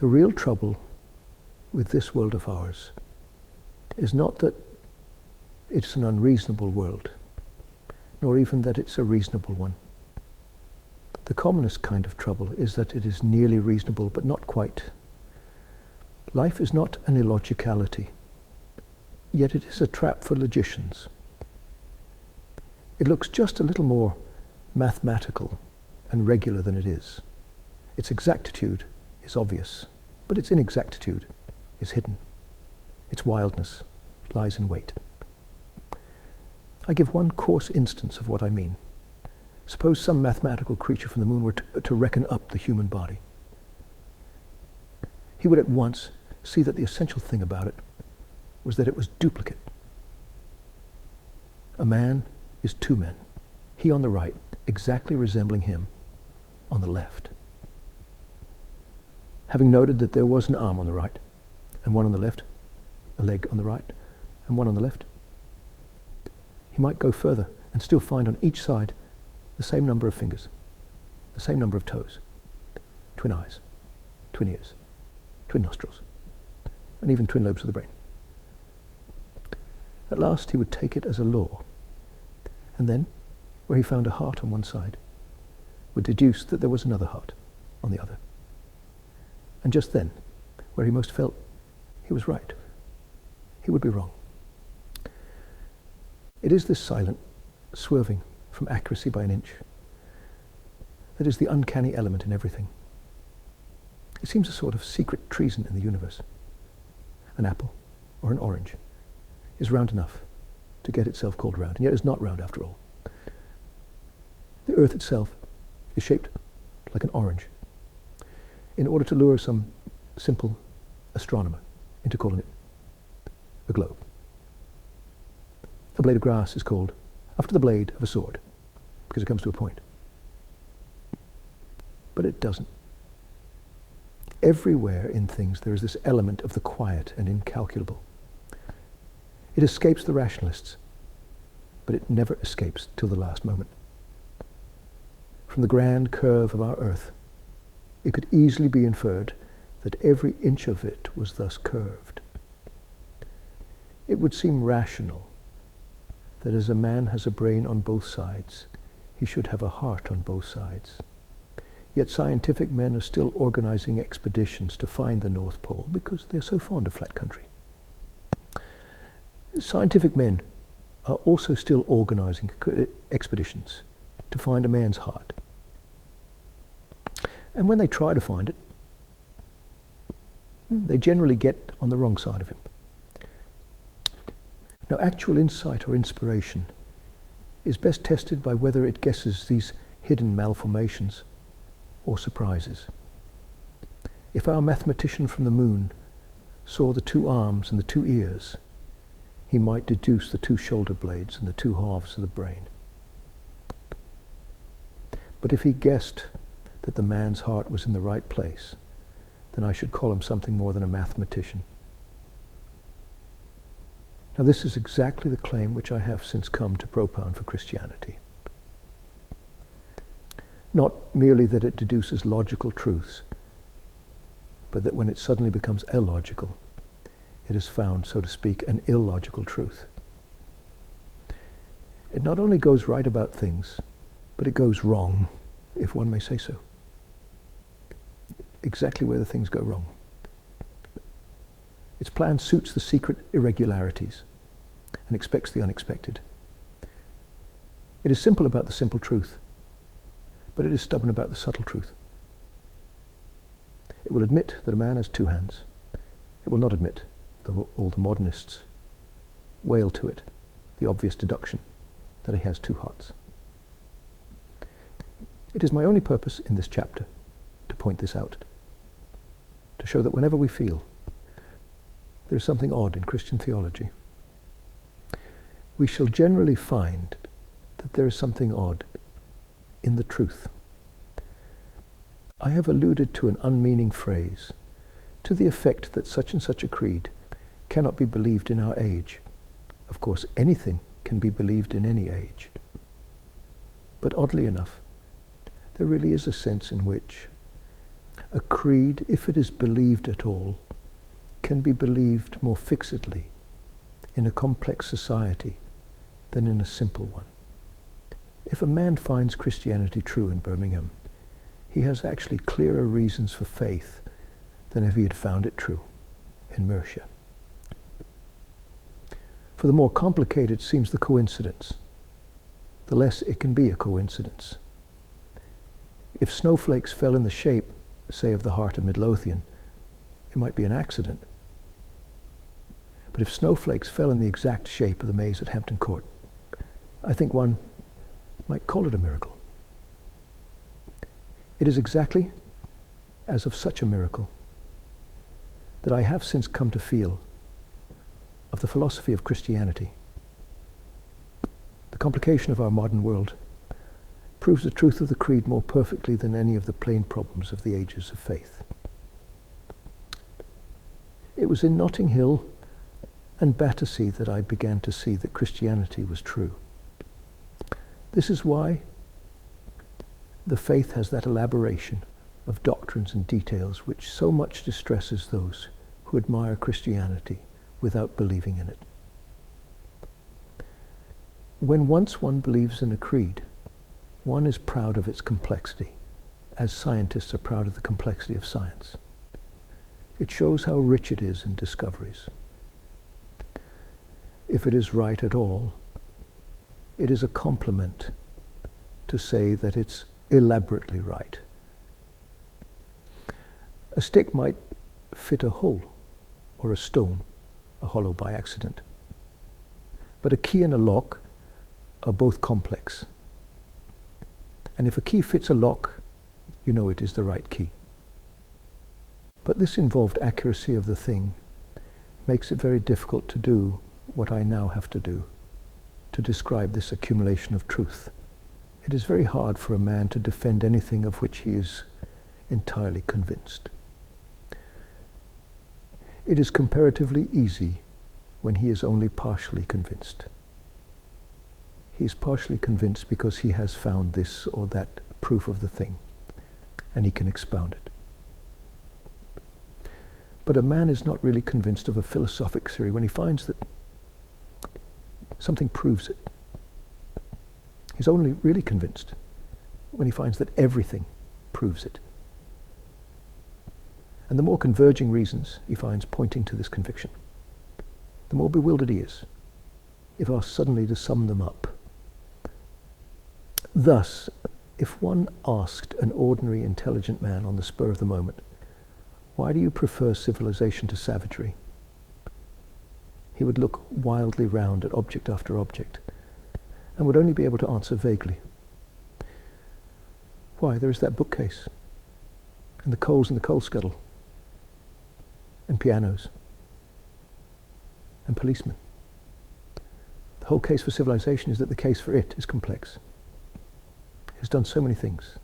The real trouble with this world of ours is not that it's an unreasonable world, nor even that it's a reasonable one. The commonest kind of trouble is that it is nearly reasonable, but not quite. Life is not an illogicality, yet it is a trap for logicians. It looks just a little more mathematical and regular than it is. Its exactitude is obvious, but its inexactitude is hidden. Its wildness lies in wait. I give one coarse instance of what I mean. Suppose some mathematical creature from the moon were to reckon up the human body. He would at once see that the essential thing about it was that it was duplicate. A man is two men, he on the right, exactly resembling him on the left. Having noted that there was an arm on the right, and one on the left, a leg on the right, and one on the left, he might go further and still find on each side the same number of fingers, the same number of toes, twin eyes, twin ears, twin nostrils, and even twin lobes of the brain. At last he would take it as a law, and then, where he found a heart on one side, would deduce that there was another heart on the other. And just then, where he most felt he was right, he would be wrong. It is this silent swerving from accuracy by an inch that is the uncanny element in everything. It seems a sort of secret treason in the universe. An apple or an orange is round enough to get itself called round, and yet is not round after all. The earth itself is shaped like an orange in order to lure some simple astronomer into calling it a globe. A blade of grass is called after the blade of a sword because it comes to a point. But it doesn't. Everywhere in things there is this element of the quiet and incalculable. It escapes the rationalists, but it never escapes till the last moment. From the grand curve of our earth, it could easily be inferred that every inch of it was thus curved. It would seem rational that as a man has a brain on both sides, he should have a heart on both sides. Yet scientific men are still organizing expeditions to find the North Pole because they're so fond of flat country. Scientific men are also still organizing expeditions to find a man's heart. And when they try to find it, they generally get on the wrong side of him. Now, actual insight or inspiration is best tested by whether it guesses these hidden malformations or surprises. If our mathematician from the moon saw the two arms and the two ears, he might deduce the two shoulder blades and the two halves of the brain. But if he guessed that the man's heart was in the right place, then I should call him something more than a mathematician. Now, this is exactly the claim which I have since come to propound for Christianity. Not merely that it deduces logical truths, but that when it suddenly becomes illogical, it has found, so to speak, an illogical truth. It not only goes right about things, but it goes wrong, if one may say so. Exactly where the things go wrong. Its plan suits the secret irregularities and expects the unexpected. It is simple about the simple truth, but it is stubborn about the subtle truth. It will admit that a man has two hands. It will not admit, though all the modernists wail to it, the obvious deduction that he has two hearts. It is my only purpose in this chapter to point this out, to show that whenever we feel there is something odd in Christian theology, we shall generally find that there is something odd in the truth. I have alluded to an unmeaning phrase to the effect that such and such a creed cannot be believed in our age. Of course, anything can be believed in any age. But oddly enough, there really is a sense in which A creed, if it is believed at all, can be believed more fixedly in a complex society than in a simple one. If a man finds Christianity true in Birmingham, he has actually clearer reasons for faith than if he had found it true in Mercia. For the more complicated seems the coincidence, the less it can be a coincidence. If snowflakes fell in the shape, say, of the heart of Midlothian, it might be an accident. But if snowflakes fell in the exact shape of the maze at Hampton Court, I think one might call it a miracle. It is exactly as of such a miracle that I have since come to feel of the philosophy of Christianity. The complication of our modern world proves the truth of the creed more perfectly than any of the plain problems of the ages of faith. It was in Notting Hill and Battersea that I began to see that Christianity was true. This is why the faith has that elaboration of doctrines and details which so much distresses those who admire Christianity without believing in it. When once one believes in a creed, one is proud of its complexity, as scientists are proud of the complexity of science. It shows how rich it is in discoveries. If it is right at all, it is a compliment to say that it's elaborately right. A stick might fit a hole, or a stone, a hollow by accident. But a key and a lock are both complex. And if a key fits a lock, you know it is the right key. But this involved accuracy of the thing makes it very difficult to do what I now have to do, to describe this accumulation of truth. It is very hard for a man to defend anything of which he is entirely convinced. It is comparatively easy when he is only partially convinced. He is partially convinced because he has found this or that proof of the thing, and he can expound it. But a man is not really convinced of a philosophic theory when he finds that something proves it. He's only really convinced when he finds that everything proves it. And the more converging reasons he finds pointing to this conviction, the more bewildered he is, if asked suddenly to sum them up. Thus, if one asked an ordinary intelligent man on the spur of the moment, why do you prefer civilization to savagery? He would look wildly round at object after object, and would only be able to answer vaguely. Why, there is that bookcase, and the coals in the coal scuttle, and pianos, and policemen. The whole case for civilization is that the case for it is complex. It has done so many things.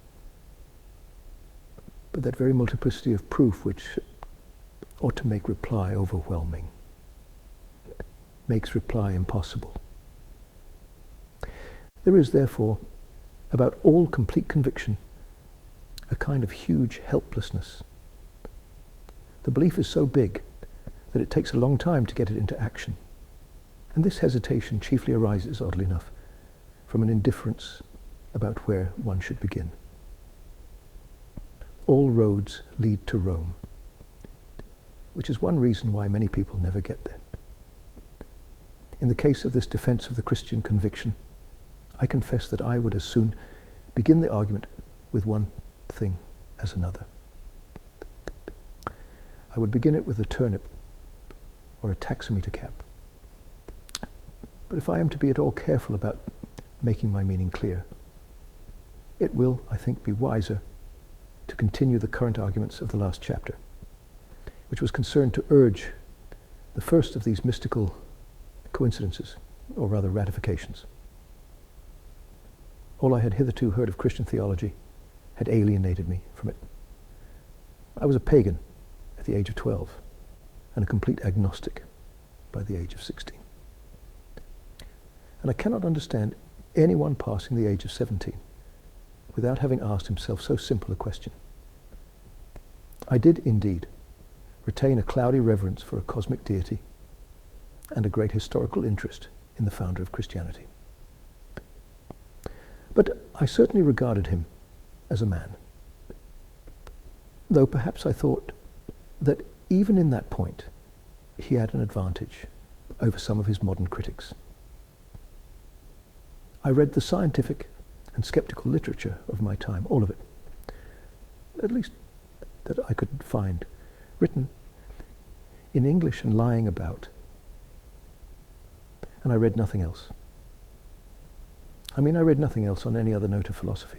But that very multiplicity of proof which ought to make reply overwhelming makes reply impossible. There is, therefore, about all complete conviction, a kind of huge helplessness. The belief is so big that it takes a long time to get it into action. And this hesitation chiefly arises, oddly enough, from an indifference about where one should begin. All roads lead to Rome, which is one reason why many people never get there. In the case of this defense of the Christian conviction, I confess that I would as soon begin the argument with one thing as another. I would begin it with a turnip or a taximeter cap. But if I am to be at all careful about making my meaning clear, it will, I think, be wiser to continue the current arguments of the last chapter, which was concerned to urge the first of these mystical coincidences, or rather ratifications. All I had hitherto heard of Christian theology had alienated me from it. I was a pagan at the age of 12 and a complete agnostic by the age of 16. And I cannot understand anyone passing the age of 17 without having asked himself so simple a question. I did indeed retain a cloudy reverence for a cosmic deity and a great historical interest in the founder of Christianity. But I certainly regarded him as a man, though perhaps I thought that even in that point he had an advantage over some of his modern critics. I read the scientific and skeptical literature of my time, all of it, at least that I could find, written in English and lying about, and I read nothing else. I read nothing else on any other note of philosophy.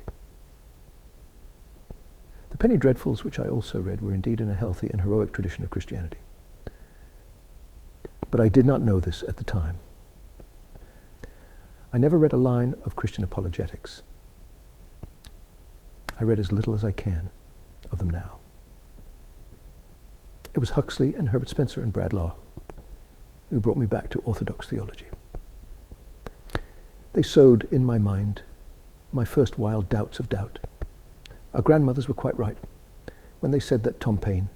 The penny dreadfuls, which I also read, were indeed in a healthy and heroic tradition of Christianity. But I did not know this at the time. I never read a line of Christian apologetics. I read as little as I can of them now. It was Huxley and Herbert Spencer and Brad Law who brought me back to Orthodox theology. They sowed in my mind my first wild doubts of doubt. Our grandmothers were quite right when they said that Tom Paine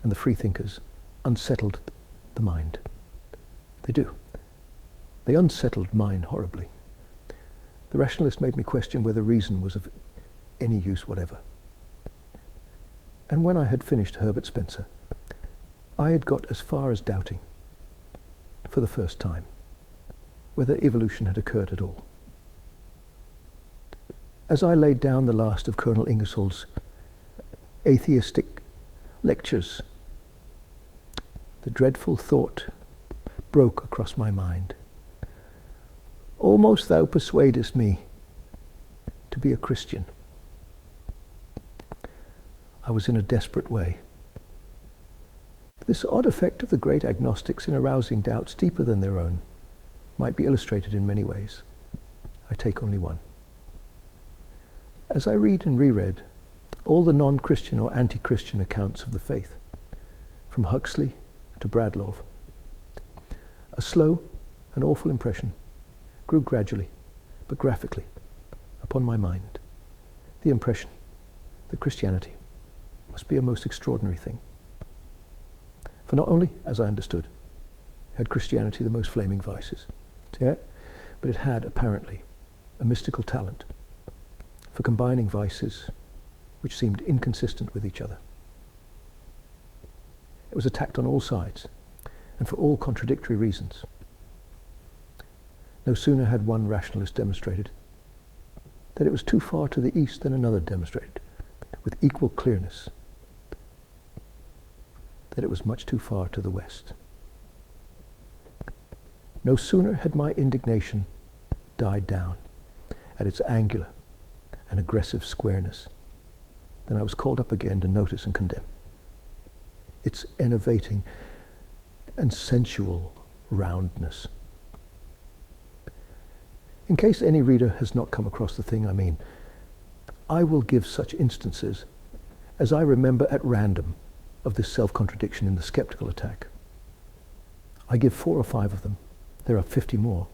and the freethinkers unsettled the mind. They do. They unsettled mine horribly. The rationalist made me question whether reason was of any use whatever. And when I had finished Herbert Spencer, I had got as far as doubting, for the first time, whether evolution had occurred at all. As I laid down the last of Colonel Ingersoll's atheistic lectures, the dreadful thought broke across my mind. Almost thou persuadest me to be a Christian. I was in a desperate way. This odd effect of the great agnostics in arousing doubts deeper than their own might be illustrated in many ways. I take only one. As I read and reread all the non-Christian or anti-Christian accounts of the faith, from Huxley to Bradlaugh, a slow and awful impression grew gradually, but graphically, upon my mind. The impression that Christianity must be a most extraordinary thing. For not only, as I understood, had Christianity the most flaming vices, but it had apparently a mystical talent for combining vices which seemed inconsistent with each other. It was attacked on all sides and for all contradictory reasons. No sooner had one rationalist demonstrated that it was too far to the east than another demonstrated, with equal clearness, that it was much too far to the west. No sooner had my indignation died down at its angular and aggressive squareness than I was called up again to notice and condemn its enervating and sensual roundness. In case any reader has not come across the thing I mean, I will give such instances as I remember at random of this self-contradiction in the skeptical attack. I give 4 or 5 of them. There are 50 more.